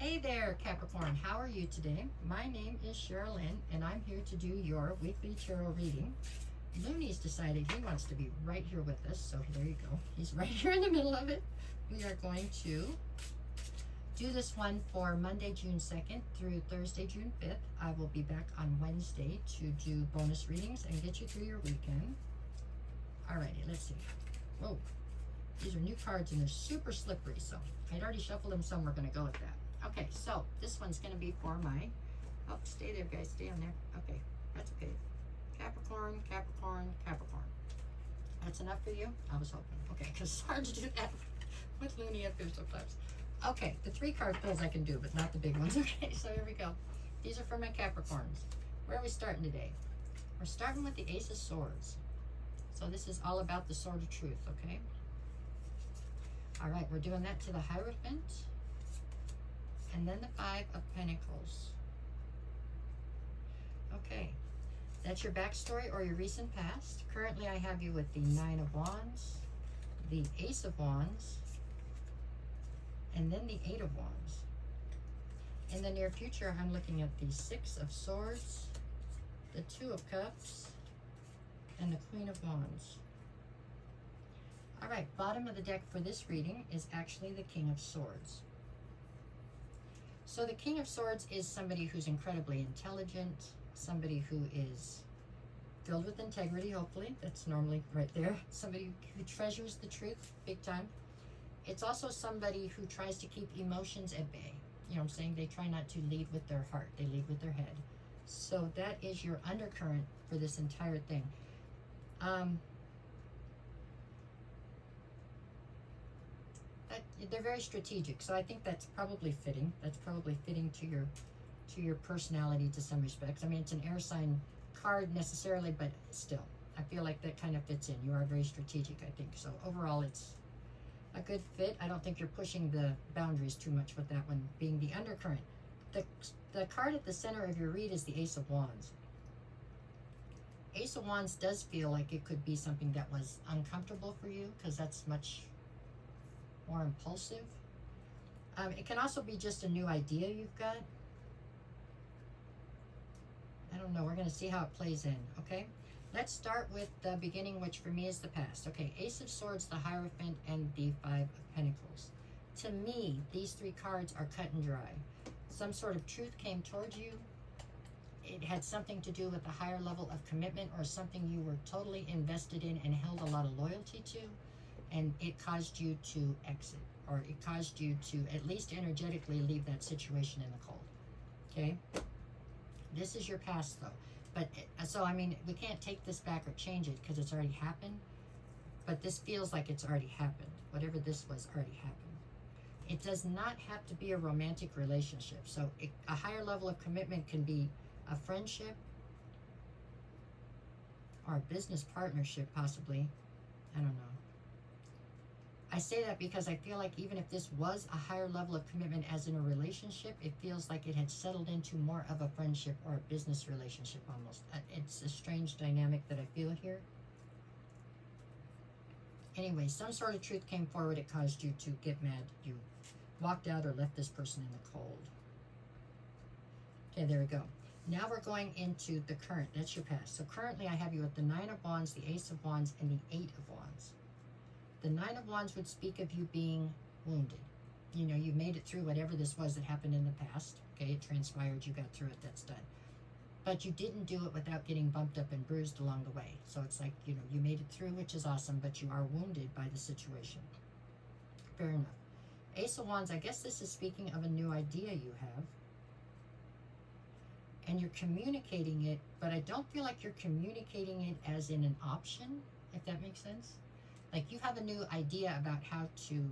Hey there, Capricorn. How are you today? My name is Sherilyn, and I'm here to do your weekly tarot reading. Looney's decided he wants to be right here with us, so there you go. He's right here in the middle of it. We are going to do this one for Monday, June 2nd through Thursday, June 5th. I will be back on Wednesday to do bonus readings and get you through your weekend. Alrighty, let's see. Whoa, these are new cards and they're super slippery, so I'd already shuffled them, so we're going to go with that. Okay, so this one's going to be for my, oh, stay there, guys, stay on there. Okay, that's okay. Capricorn, Capricorn, Capricorn. That's enough for you? I was hoping. Okay, because it's hard to do that with Looney up here sometimes. Okay, the 3 card pulls I can do, but not the big ones. Okay, so here we go. These are for my Capricorns. Where are we starting today? We're starting with the Ace of Swords. So this is all about the Sword of Truth, okay? All right, we're doing that to the Hierophant. And then the 5 of Pentacles. Okay, that's your backstory or your recent past. Currently, I have you with the 9 of Wands, the Ace of Wands, and then the 8 of Wands. In the near future, I'm looking at the 6 of Swords, the 2 of Cups, and the Queen of Wands. All right, bottom of the deck for this reading is actually the King of Swords. So the King of Swords is somebody who's incredibly intelligent, somebody who is filled with integrity, hopefully. That's normally right there. Somebody who treasures the truth big time. It's also somebody who tries to keep emotions at bay. You know what I'm saying? They try not to lead with their heart. They lead with their head. So that is your undercurrent for this entire thing. They're very strategic, so I think that's probably fitting. That's probably fitting to your personality to some respects. I mean, it's an air sign card necessarily, but still, I feel like that kind of fits in. You are very strategic, I think. So overall, it's a good fit. I don't think you're pushing the boundaries too much with that one being the undercurrent. The card at the center of your read is the Ace of Wands. Ace of Wands does feel like it could be something that was uncomfortable for you because that's much more impulsive. It can also be just a new idea you've got. I don't know. We're going to see how it plays in, okay? Let's start with the beginning, which for me is the past. Okay, Ace of Swords, the Hierophant, and the 5 of Pentacles. To me, these 3 cards are cut and dry. Some sort of truth came towards you. It had something to do with a higher level of commitment or something you were totally invested in and held a lot of loyalty to. And it caused you to exit, or it caused you to at least energetically leave that situation in the cold, okay? This is your past, though. But, so, I mean, we can't take this back or change it because it's already happened, but this feels like it's already happened. Whatever this was already happened. It does not have to be a romantic relationship. So, a higher level of commitment can be a friendship or a business partnership, possibly. I don't know. I say that because I feel like even if this was a higher level of commitment as in a relationship, it feels like it had settled into more of a friendship or a business relationship almost. It's a strange dynamic that I feel here. Anyway, some sort of truth came forward. It caused you to get mad. You walked out or left this person in the cold. Okay, there we go. Now we're going into the current. That's your past. So currently I have you at the 9 of Wands, the Ace of Wands, and the 8 of Wands. The 9 of Wands would speak of you being wounded. You know, you made it through whatever this was that happened in the past. Okay, it transpired, you got through it, that's done. But you didn't do it without getting bumped up and bruised along the way. So it's like, you know, you made it through, which is awesome, but you are wounded by the situation. Fair enough. Ace of Wands, I guess this is speaking of a new idea you have. And you're communicating it, but I don't feel like you're communicating it as in an option, if that makes sense. Like you have a new idea about how to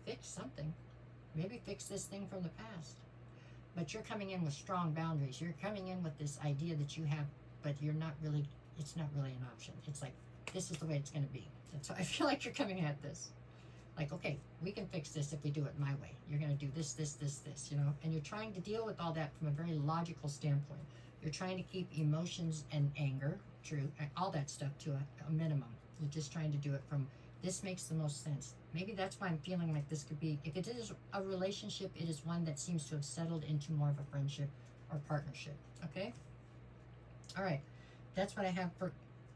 fix something. Maybe fix this thing from the past. But you're coming in with strong boundaries. You're coming in with this idea that you have, but you're not really, it's not really an option. It's like, this is the way it's going to be. And so I feel like you're coming at this. Like, okay, we can fix this if we do it my way. You're going to do this, this, this, this, you know. And you're trying to deal with all that from a very logical standpoint. You're trying to keep emotions and anger, true, all that stuff to a minimum. You're just trying to do it from This makes the most sense. Maybe that's why I'm feeling like this could be, if it is a relationship, it is one that seems to have settled into more of a friendship or partnership, okay? All right, that's what I have for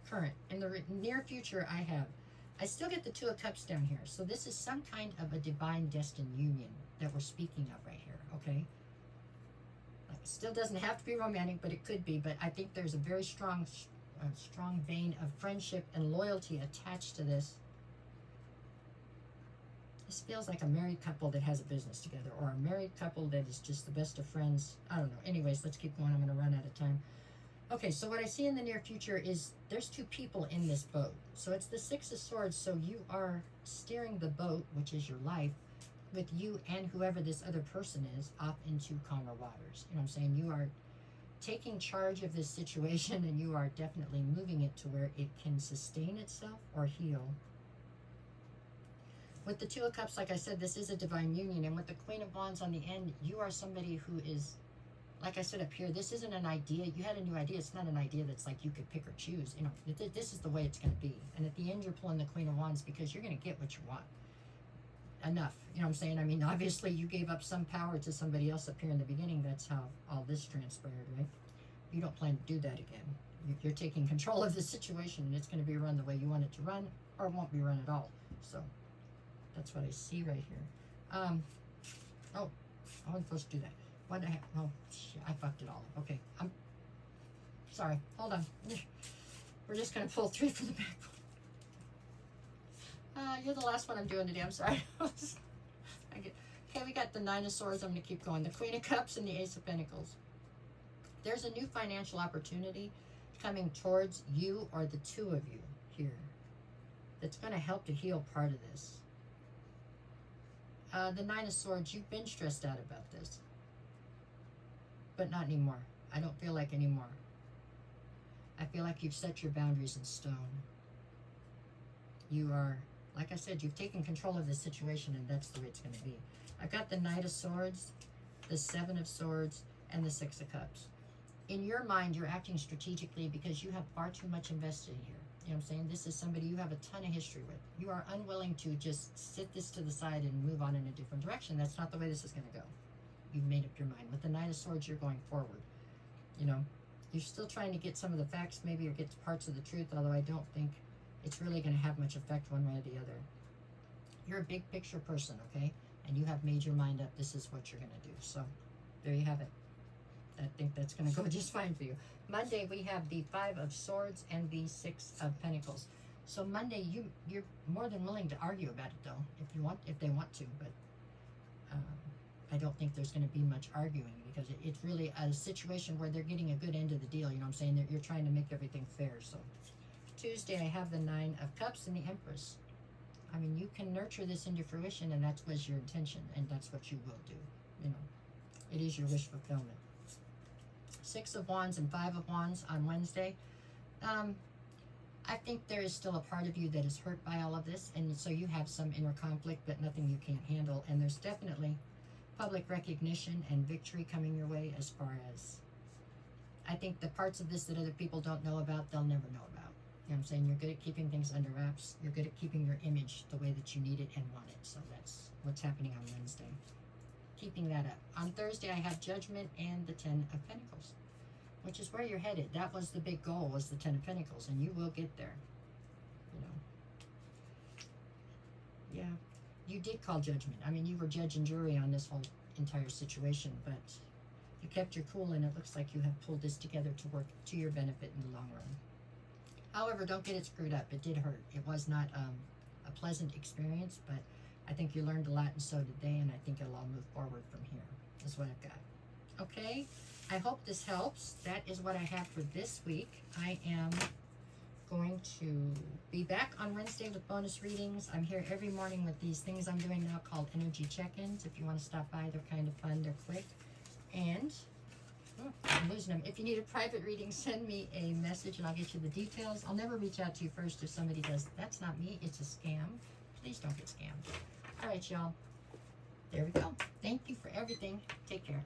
current. In the near future, I still get the Two of Cups down here. So this is some kind of a divine destined union that we're speaking of right here, okay? Like, it still doesn't have to be romantic, but it could be. But I think there's a very strong vein of friendship and loyalty attached to this. This feels like a married couple that has a business together, or a married couple that is just the best of friends. I don't know. Anyways, let's keep going. I'm going to run out of time. Okay, so what I see in the near future is there's two people in this boat. So it's the Six of Swords. So you are steering the boat, which is your life, with you and whoever this other person is off into calmer waters. You know what I'm saying? You are taking charge of this situation, and you are definitely moving it to where it can sustain itself or heal. With the Two of Cups, like I said, this is a divine union. And with the Queen of Wands on the end, you are somebody who is, like I said up here, this isn't an idea. You had a new idea. It's not an idea that's like you could pick or choose. You know, this is the way it's going to be. And at the end, you're pulling the Queen of Wands because you're going to get what you want. Enough. You know what I'm saying? I mean, obviously, you gave up some power to somebody else up here in the beginning. That's how all this transpired, right? You don't plan to do that again. You're taking control of the situation, and it's going to be run the way you want it to run, or it won't be run at all. So that's what I see right here. Oh, I wasn't supposed to do that. What the heck? Oh, shit, I fucked it all up. Okay, I'm sorry. Hold on. We're just going to pull 3 from the back. You're the last one I'm doing today. I'm sorry. Okay, we got the Nine of Swords. I'm going to keep going. The Queen of Cups and the Ace of Pentacles. There's a new financial opportunity coming towards you or the two of you here that's going to help to heal part of this. The Nine of Swords, you've been stressed out about this. But not anymore. I don't feel like anymore. I feel like you've set your boundaries in stone. You are, like I said, you've taken control of the situation, and that's the way it's going to be. I've got the Knight of Swords, the Seven of Swords, and the Six of Cups. In your mind, you're acting strategically because you have far too much invested here. You know what I'm saying? This is somebody you have a ton of history with. You are unwilling to just sit this to the side and move on in a different direction. That's not the way this is going to go. You've made up your mind. With the Knight of Swords, you're going forward. You know, you're still trying to get some of the facts maybe, or get parts of the truth, although I don't think it's really going to have much effect one way or the other. You're a big picture person, okay? And you have made your mind up. This is what you're going to do. So there you have it. I think that's going to go just fine for you. Monday, we have the Five of Swords and the Six of Pentacles. So Monday, you're more than willing to argue about it, though, if they want to. But I don't think there's going to be much arguing, because it's really a situation where they're getting a good end of the deal. You know what I'm saying? You're trying to make everything fair. So Tuesday, I have the Nine of Cups and the Empress. I mean, you can nurture this into fruition, and that was your intention, and that's what you will do. You know, it is your wish fulfillment. Six of Wands and Five of Wands on Wednesday. I think there is still a part of you that is hurt by all of this, and so you have some inner conflict, but nothing you can't handle. And there's definitely public recognition and victory coming your way, as far as, I think the parts of this that other people don't know about, they'll never know about. You know what I'm saying? You're good at keeping things under wraps. You're good at keeping your image the way that you need it and want it. So that's what's happening on Wednesday. Keeping that up. On Thursday, I have Judgment and the Ten of Pentacles, which is where you're headed. That was the big goal, was the Ten of Pentacles, and you will get there. You know. Yeah. You did call judgment. I mean, you were judge and jury on this whole entire situation, but you kept your cool, and it looks like you have pulled this together to work to your benefit in the long run. However, don't get it screwed up. It did hurt. It was not a pleasant experience, but I think you learned a lot, and so did they, and I think it'll all move forward from here. That's what I've got. Okay? I hope this helps. That is what I have for this week. I am going to be back on Wednesday with bonus readings. I'm here every morning with these things I'm doing now called energy check-ins. If you want to stop by, they're kind of fun. They're quick. And I'm losing them. If you need a private reading, send me a message and I'll get you the details. I'll never reach out to you first if somebody does. That's not me. It's a scam. Please don't get scammed. All right, y'all. There we go. Thank you for everything. Take care.